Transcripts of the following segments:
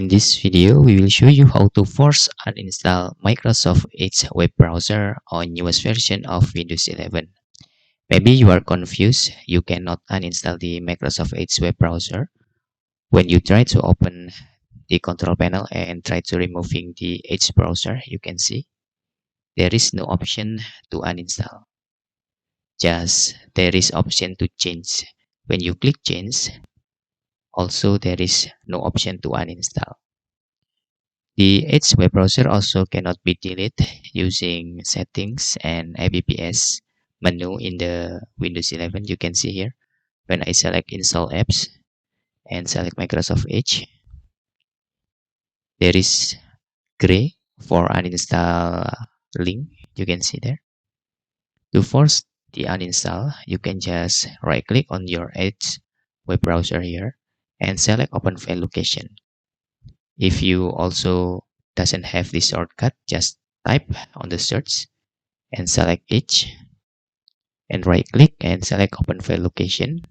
In this video, we will show you how to force uninstall Microsoft Edge web browser on newest version of Windows 11. Maybe you are confused. You cannot uninstall the Microsoft Edge web browser. When you try to open the control panel and try to removing the Edge browser, you can see there is no option to uninstall. Just there is option to change. When you click change, also there is no option to uninstall. The Edge web browser also cannot be deleted using settings and IPPS menu in the Windows 11. You can see here when I select install apps and select Microsoft Edge, there is gray for uninstall link. You can see there. To force the uninstall, you can just right click on your Edge web browser here and select open file location. If you also doesn't have this shortcut, just type on the search and select Edge and right click and select open file location.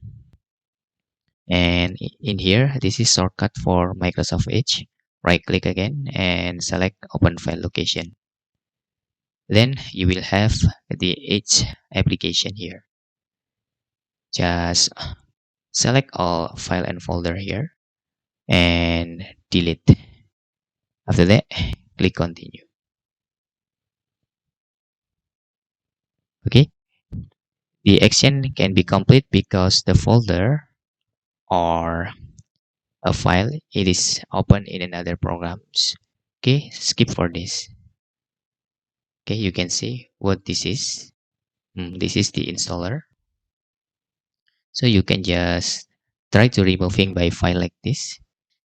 And in here, this is shortcut for Microsoft Edge. Right click again and select open file location. Then you will have the Edge application here. Just select all file and folder here and delete. After that, click continue. Okay, the action can be complete because the folder or a file it is open in another programs. Okay, skip for this. Okay, you can see what this is. This is the installer. So you can just try to removing by file like this.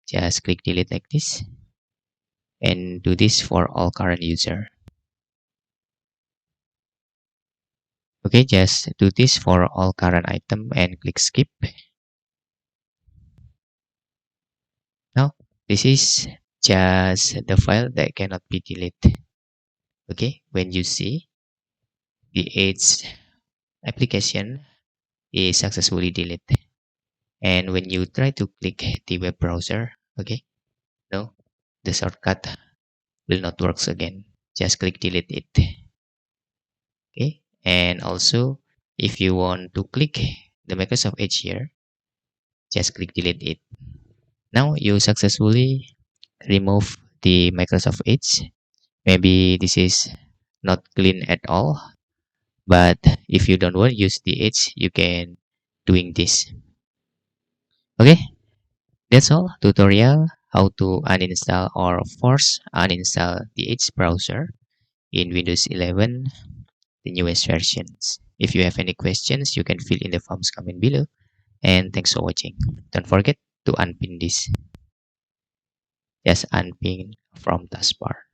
Just click delete like this and do this for all current user. Okay, just do this for all current item and click skip. Now, this is just the file that cannot be deleted. Okay, when you see the Edge application is successfully deleted, and when you try to click the web browser, okay, no, the shortcut will not works again. Just click delete it. Okay, and also if you want to click the Microsoft Edge here, just click delete it. Now you successfully remove the Microsoft Edge. Maybe this is not clean at all, but if you don't want to use the Edge, you can doing this. Okay, that's all tutorial how to uninstall or force uninstall the Edge browser in Windows 11, the newest versions. If you have any questions, you can fill in the forms comment below. And thanks for watching. Don't forget to unpin this. Just unpin from taskbar.